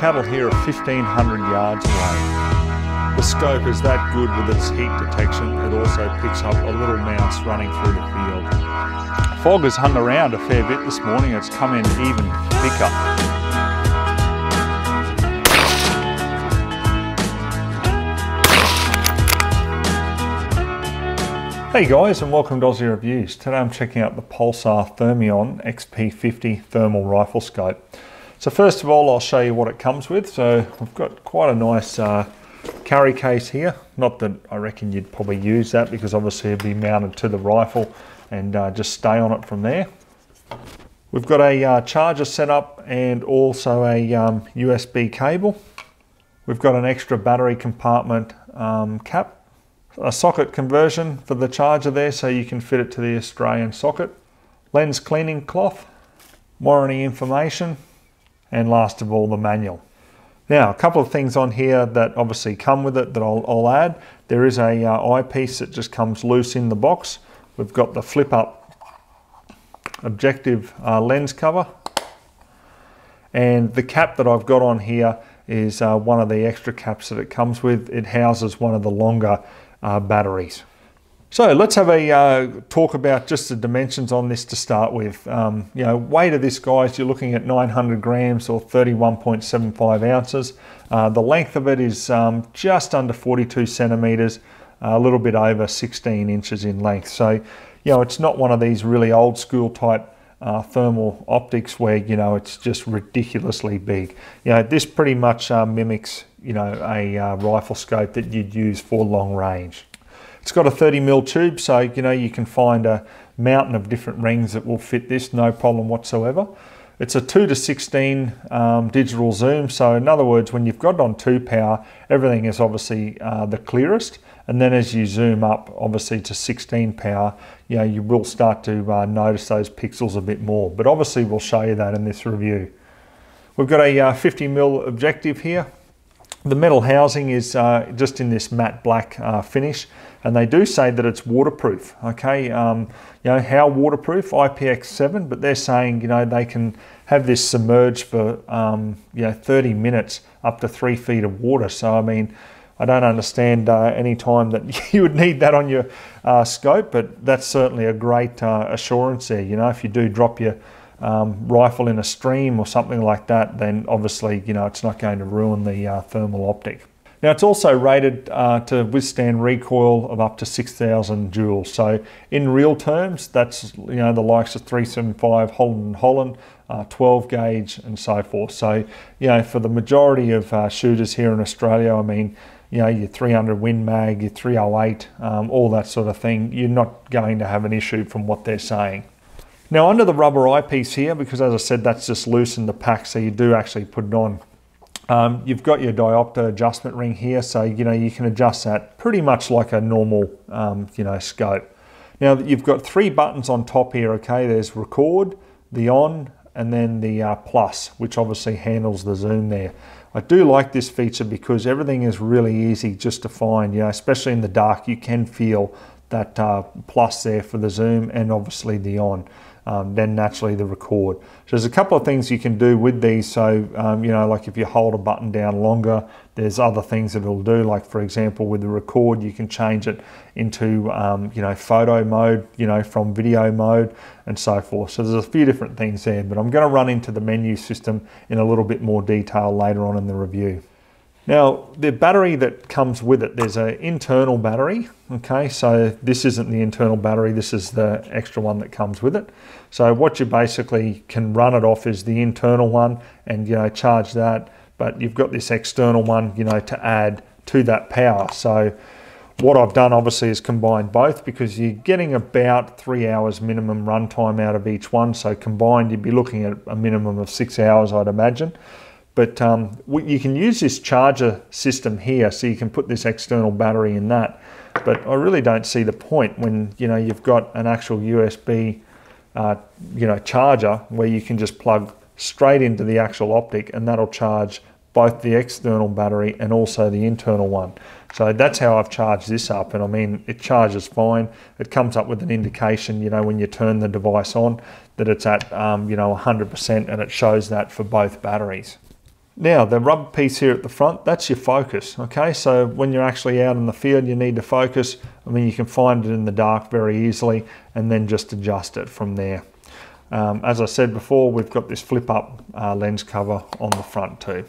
cattle here are 1,500 yards away. The scope is that good with its heat detection, it also picks up a little mouse running through the field. Fog has hung around a fair bit this morning, it's come in even thicker. Hey guys, and welcome to Ozzie Reviews. Today I'm checking out the Pulsar Thermion XP50 thermal rifle scope. So first of all, I'll show you what it comes with. So I've got quite a nice carry case here. Not that I reckon you'd probably use that because obviously it'd be mounted to the rifle and just stay on it from there. We've got a charger set up and also a USB cable. We've got an extra battery compartment cap. A socket conversion for the charger there so you can fit it to the Australian socket. Lens cleaning cloth, warranty information, and last of all the manual. Now a couple of things on here that obviously come with it that I'll add. There is a eyepiece that just comes loose in the box. We've got the flip up objective lens cover, and the cap that I've got on here is one of the extra caps that it comes with. It houses one of the longer batteries. So let's have a talk about just the dimensions on this to start with. Weight of this, guys, you're looking at 900 grams or 31.75 ounces. The length of it is just under 42 centimeters, a little bit over 16 inches in length. So, it's not one of these really old school type thermal optics where, it's just ridiculously big. This pretty much mimics, a rifle scope that you'd use for long range. It's got a 30mm tube, so you can find a mountain of different rings that will fit this, no problem whatsoever. It's a 2:16 digital zoom, so in other words, when you've got it on 2 power, everything is obviously the clearest, and then as you zoom up, obviously to 16 power, you will start to notice those pixels a bit more. But obviously, we'll show you that in this review. We've got a 50mm objective here. The metal housing is just in this matte black finish, and they do say that it's waterproof. Okay, how waterproof? IPX7, but they're saying they can have this submerged for 30 minutes up to 3 feet of water. So I mean, I don't understand any time that you would need that on your scope, but that's certainly a great assurance there. If you do drop your rifle in a stream or something like that, then obviously it's not going to ruin the thermal optic. Now it's also rated to withstand recoil of up to 6,000 joules. So in real terms, that's the likes of 375 Holland, 12 gauge and so forth. So for the majority of shooters here in Australia, I mean, your 300 Win Mag, your 308, all that sort of thing, you're not going to have an issue from what they're saying. Now under the rubber eyepiece here, because as I said, that's just loose in the pack, so you do actually put it on. You've got your diopter adjustment ring here, so you can adjust that pretty much like a normal scope. Now you've got 3 buttons on top here. Okay, there's record, the on, and then the plus, which obviously handles the zoom there. I do like this feature because everything is really easy just to find. Especially in the dark, you can feel that plus there for the zoom, and obviously the on. Then naturally the record. So there's a couple of things you can do with these. So like if you hold a button down longer, there's other things that it'll do. Like for example, with the record, you can change it into photo mode, from video mode and so forth. So there's a few different things there, but I'm going to run into the menu system in a little bit more detail later on in the review. Now, the battery that comes with it, there's an internal battery, okay? So this isn't the internal battery, this is the extra one that comes with it. So what you basically can run it off is the internal one and, charge that, but you've got this external one, to add to that power. So what I've done obviously is combined both because you're getting about 3 hours minimum runtime out of each one. So combined, you'd be looking at a minimum of 6 hours, I'd imagine. But you can use this charger system here, so you can put this external battery in that. But I really don't see the point when you've got an actual USB charger where you can just plug straight into the actual optic, and that'll charge both the external battery and also the internal one. So that's how I've charged this up, and I mean it charges fine. It comes up with an indication, when you turn the device on, that it's at 100%, and it shows that for both batteries. Now the rubber piece here at the front, that's your focus, okay? So when you're actually out in the field, you need to focus. I mean, you can find it in the dark very easily and then just adjust it from there. As I said before, we've got this flip up lens cover on the front too.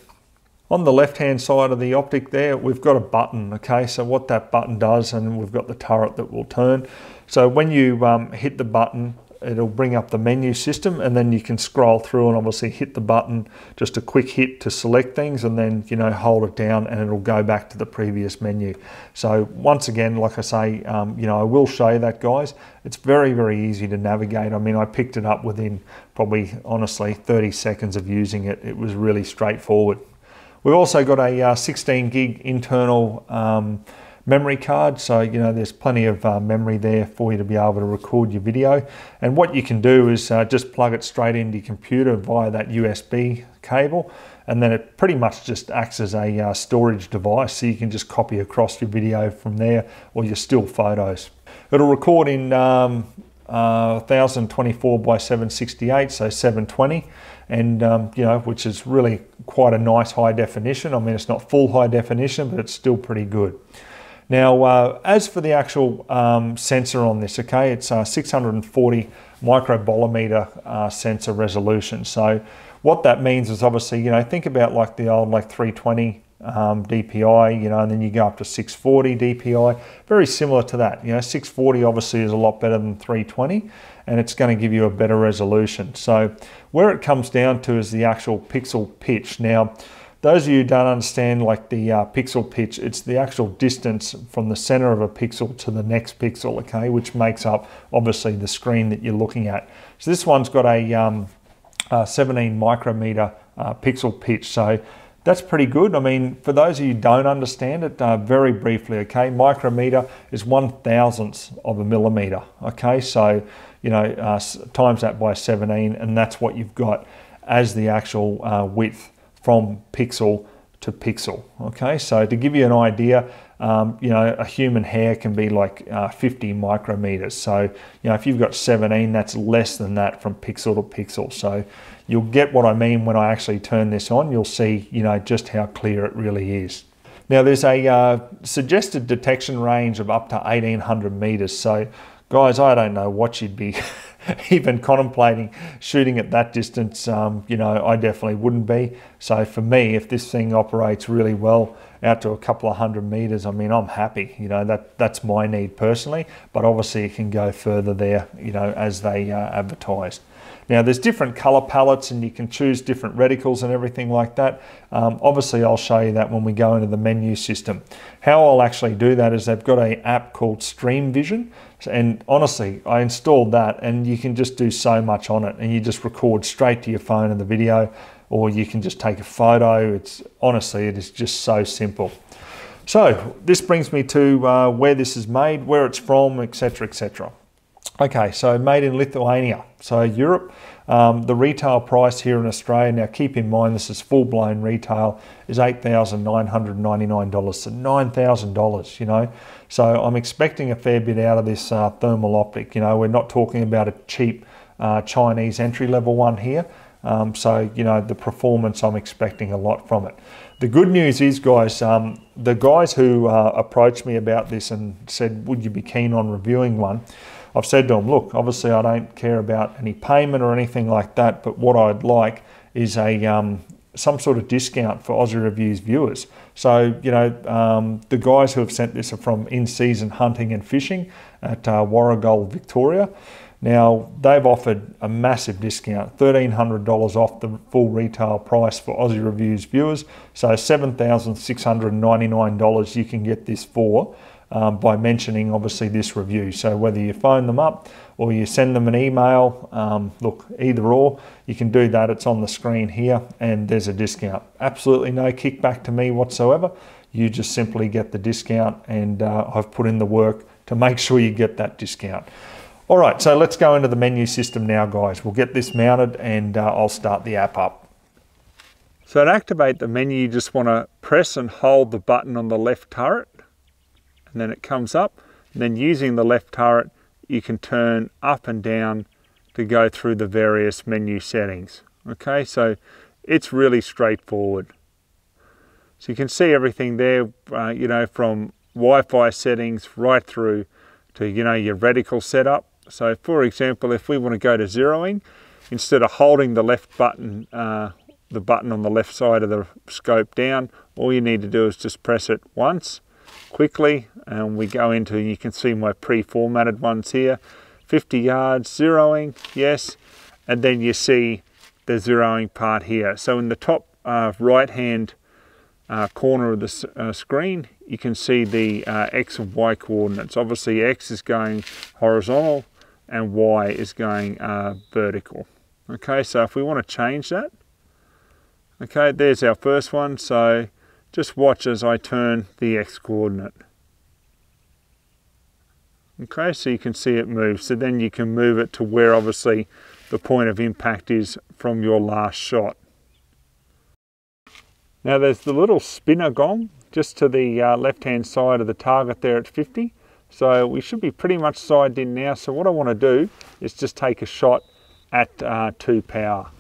On the left hand side of the optic there, we've got a button, okay? So what that button does, and we've got the turret that will turn. So when you hit the button, it'll bring up the menu system, and then you can scroll through and obviously hit the button, just a quick hit to select things, and then, you know, hold it down and it'll go back to the previous menu. So once again, like I say, you know, I will show you that, guys. It's very, very easy to navigate. I mean, I picked it up within probably, honestly, 30 seconds of using it. It was really straightforward. We've also got a 16 gig internal memory card, so you know there's plenty of memory there for you to be able to record your video. And what you can do is just plug it straight into your computer via that USB cable, and then it pretty much just acts as a storage device, so you can just copy across your video from there or your still photos. It'll record in 1024 by 768, so 720, and you know, which is really quite a nice high definition. I mean, it's not full high definition, but it's still pretty good. Now, as for the actual sensor on this, okay, it's 640 microbolometer sensor resolution. So what that means is obviously, you know, think about like the old like 320 DPI, you know, and then you go up to 640 DPI, very similar to that. You know, 640 obviously is a lot better than 320, and it's going to give you a better resolution. So where it comes down to is the actual pixel pitch. Now, those of you who don't understand like the pixel pitch, it's the actual distance from the center of a pixel to the next pixel, okay, which makes up obviously the screen that you're looking at. So this one's got a 17 micrometer pixel pitch, so that's pretty good. I mean, for those of you who don't understand it, very briefly, okay, micrometer is 1/1000th of a millimeter, okay, so you know, times that by 17, and that's what you've got as the actual width from pixel to pixel, okay? So to give you an idea, you know, a human hair can be like 50 micrometers. So, you know, if you've got 17, that's less than that from pixel to pixel. So you'll get what I mean when I actually turn this on. You'll see, you know, just how clear it really is. Now there's a suggested detection range of up to 1800 meters. So guys, I don't know what you'd be even contemplating shooting at that distance. You know, I definitely wouldn't be. So for me, if this thing operates really well out to a couple of 100 meters, I mean, I'm happy. You know, that's my need personally, but obviously it can go further there, you know, as they advertised. Now there's different color palettes and you can choose different reticles and everything like that. Obviously I'll show you that when we go into the menu system. How I'll actually do that is they've got an app called Stream Vision, and honestly I installed that, and you can just do so much on it, and you just record straight to your phone in the video, or you can just take a photo. It's honestly, it is just so simple. So this brings me to where this is made, where it's from, etc, etc. Okay, so made in Lithuania, so Europe. The retail price here in Australia, now keep in mind this is full-blown retail, is $8,999, so $9,000, you know. So I'm expecting a fair bit out of this thermal optic. You know, we're not talking about a cheap Chinese entry-level one here. So, you know, the performance, I'm expecting a lot from it. The good news is, guys, the guys who approached me about this and said, would you be keen on reviewing one? I've said to them, look, obviously I don't care about any payment or anything like that, but what I'd like is a some sort of discount for Ozzie Reviews viewers. So, you know, the guys who have sent this are from In Season Hunting and Fishing at Warragul, Victoria. Now, they've offered a massive discount, $1,300 off the full retail price for Ozzie Reviews viewers. So $7,699 you can get this for by mentioning obviously this review. So whether you phone them up or you send them an email, look, either or, you can do that. It's on the screen here and there's a discount. Absolutely no kickback to me whatsoever. You just simply get the discount, and I've put in the work to make sure you get that discount. All right, so let's go into the menu system now, guys. We'll get this mounted and I'll start the app up. So to activate the menu, you just want to press and hold the button on the left turret, and then it comes up. And then using the left turret, you can turn up and down to go through the various menu settings. Okay, so it's really straightforward. So you can see everything there, you know, from Wi-Fi settings right through to, you know, your reticle setup. So for example, if we want to go to zeroing, instead of holding the left button, the button on the left side of the scope down, all you need to do is just press it once quickly, and we go into, you can see my pre-formatted ones here, 50 yards, zeroing, yes, and then you see the zeroing part here. So in the top right hand corner of the screen, you can see the X and Y coordinates. Obviously X is going horizontal and Y is going vertical. Okay, so if we want to change that, okay, there's our first one. So just watch as I turn the X coordinate. Okay, so you can see it move. So then you can move it to where obviously the point of impact is from your last shot. Now there's the little spinner gong just to the left hand side of the target there at 50. So we should be pretty much sighted in now. So what I want to do is just take a shot at 2 power.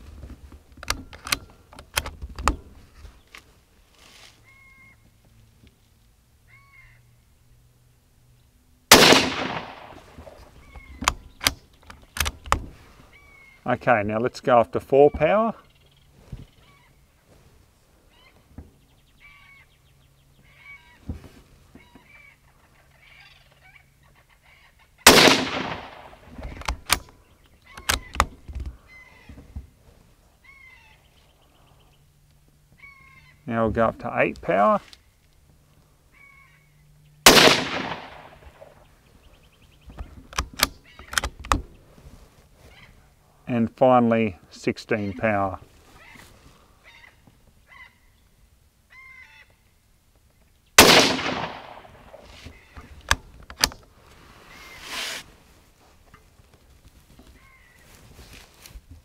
Okay, now let's go up to 4 power. Now we'll go up to 8 power. And finally 16 power.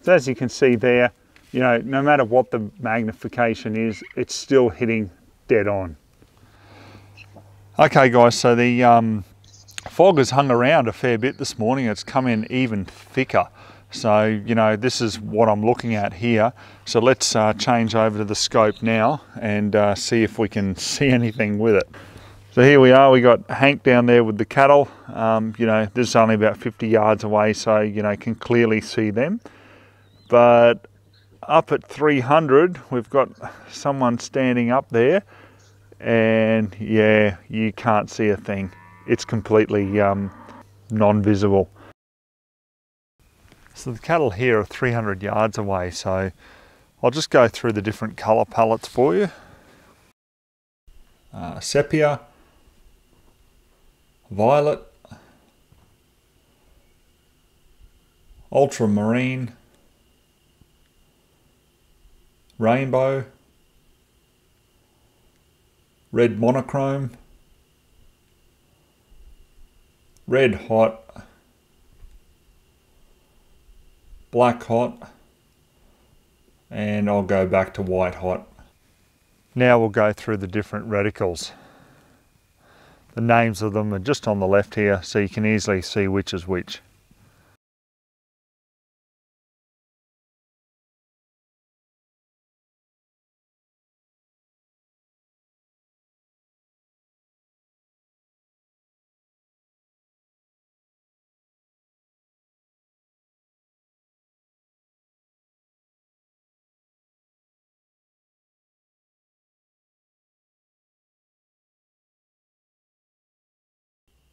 So as you can see there, you know, no matter what the magnification is, it's still hitting dead on. Okay guys, so the fog has hung around a fair bit this morning. It's come in even thicker. So, you know, this is what I'm looking at here. So let's change over to the scope now and see if we can see anything with it. So here we are, we got Hank down there with the cattle. You know, this is only about 50 yards away, so, you know, can clearly see them. But up at 300, we've got someone standing up there, and yeah, you can't see a thing. It's completely non-visible. So the cattle here are 300 yards away, so I'll just go through the different colour palettes for you. Sepia, violet, ultramarine, rainbow, red monochrome, red hot, black hot, and I'll go back to white hot. Now we'll go through the different reticles. The names of them are just on the left here, so you can easily see which is which.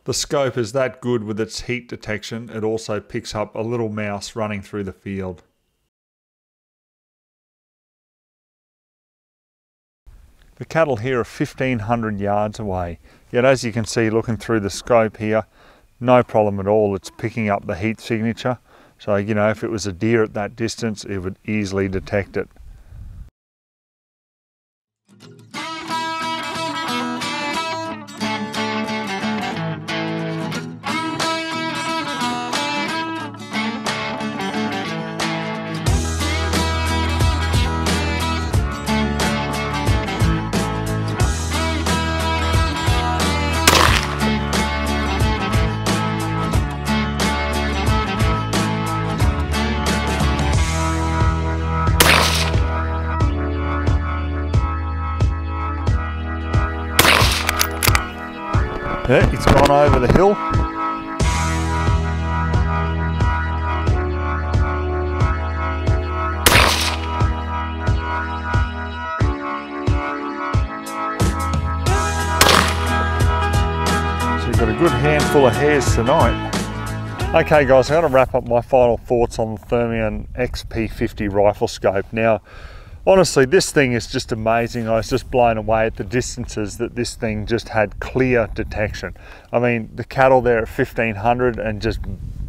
The scope is that good with its heat detection, it also picks up a little mouse running through the field. The cattle here are 1500 yards away, yet as you can see looking through the scope here, no problem at all, it's picking up the heat signature. So, you know, if it was a deer at that distance, it would easily detect it. Yeah, it's gone over the hill. So you've got a good handful of hares tonight. Okay guys, I'm going to wrap up my final thoughts on the Thermion XP50 rifle scope. Now, honestly, this thing is just amazing. I was just blown away at the distances that this thing just had clear detection. I mean, the cattle there at 1500 and just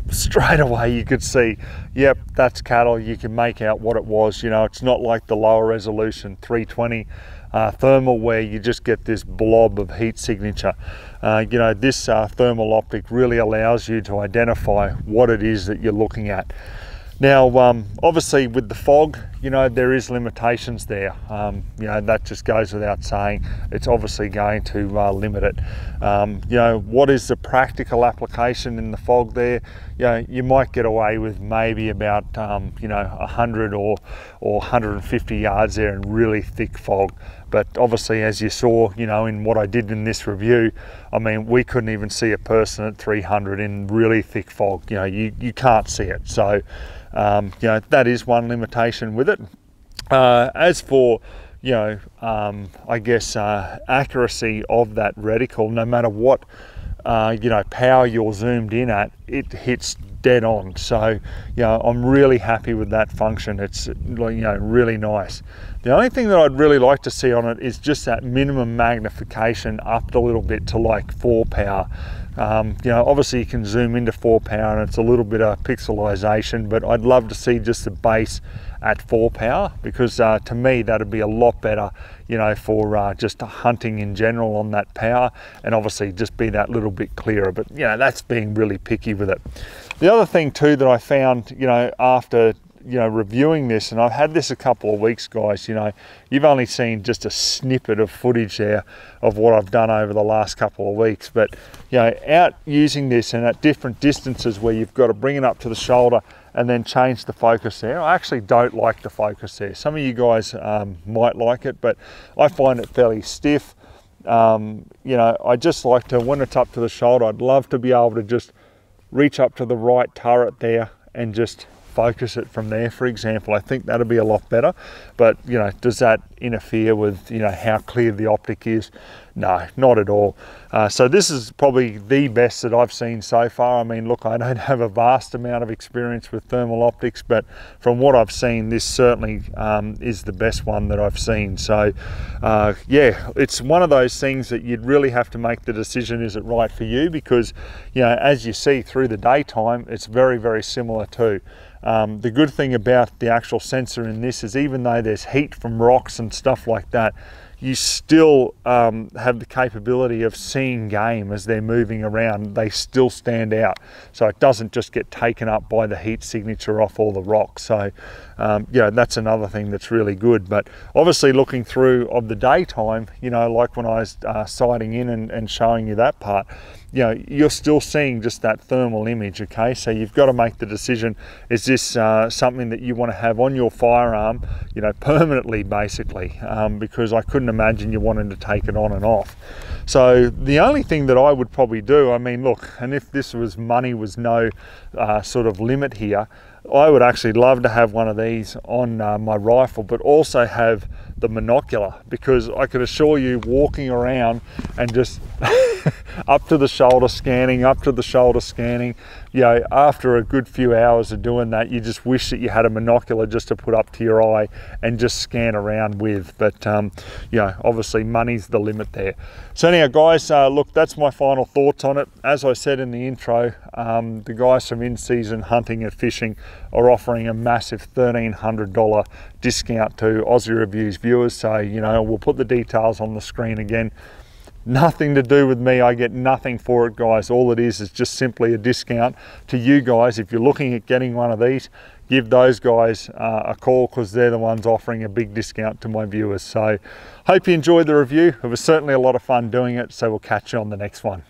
straight away you could see, yep, that's cattle. You can make out what it was. You know, it's not like the lower resolution 320 thermal where you just get this blob of heat signature. You know, this thermal optic really allows you to identify what it is that you're looking at. Now, obviously with the fog, you know, there is limitations there. You know, that just goes without saying. It's obviously going to limit it. You know, what is the practical application in the fog there? You know, you might get away with maybe about, you know, 100 or 150 yards there in really thick fog. But obviously, as you saw, you know, in what I did in this review, I mean, we couldn't even see a person at 300 in really thick fog. You know, you can't see it. So, you know, that is one limitation with it. As for, you know, I guess accuracy of that reticle, no matter what, you know, power you're zoomed in at, it hits dead on. So, you know, I'm really happy with that function. It's, you know, really nice. The only thing that I'd really like to see on it is just that minimum magnification upped a little bit to like 4 power. You know, obviously you can zoom into 4 power and it's a little bit of pixelization, but I'd love to see just the base at 4 power, because to me that'd be a lot better, you know, for just hunting in general on that power, and obviously just be that little bit clearer. But you know, that's being really picky with it. The other thing too that I found, you know, after, you know, reviewing this, and I've had this a couple of weeks, guys, you know, you've only seen just a snippet of footage there of what I've done over the last couple of weeks, but you know, out using this and at different distances where you've got to bring it up to the shoulder and then change the focus there. I actually don't like the focus there. Some of you guys might like it, but I find it fairly stiff. You know, I just like to, when it's up to the shoulder, I'd love to be able to just reach up to the right turret there and just focus it from there, for example. I think that'll be a lot better. But you know, does that interfere with, you know, how clear the optic is? No, not at all. So this is probably the best that I've seen so far. I mean, look, I don't have a vast amount of experience with thermal optics, but from what I've seen, this certainly is the best one that I've seen. So yeah, it's one of those things that you'd really have to make the decision, is it right for you? Because, you know, as you see through the daytime, it's very, very similar too. The good thing about the actual sensor in this is, even though there's heat from rocks and stuff like that, you still have the capability of seeing game as they're moving around. They still stand out, so it doesn't just get taken up by the heat signature off all the rocks. So yeah, that's another thing that's really good. But obviously looking through of the daytime, you know, like when I was sighting in and showing you that part, you know, you're still seeing just that thermal image. Okay, so you've got to make the decision, is this something that you want to have on your firearm, you know, permanently, basically, because I couldn't imagine you wanting to take it on and off. So the only thing that I would probably do, I mean, look, and if this was money was no sort of limit here, I would actually love to have one of these on my rifle, but also have the monocular, because I could assure you, walking around and just up to the shoulder scanning, up to the shoulder scanning, you know, after a good few hours of doing that, you just wish that you had a monocular just to put up to your eye and just scan around with. But you know, obviously money's the limit there. So anyhow, guys, look, that's my final thoughts on it. As I said in the intro, the guys from In Season Hunting and Fishing are offering a massive $1,300 discount to Aussie Reviews viewers. So, you know, we'll put the details on the screen again. Nothing to do with me. I get nothing for it, guys. All it is just simply a discount to you guys. If you're looking at getting one of these, give those guys a call, because they're the ones offering a big discount to my viewers. So hope you enjoyed the review. It was certainly a lot of fun doing it, so we'll catch you on the next one.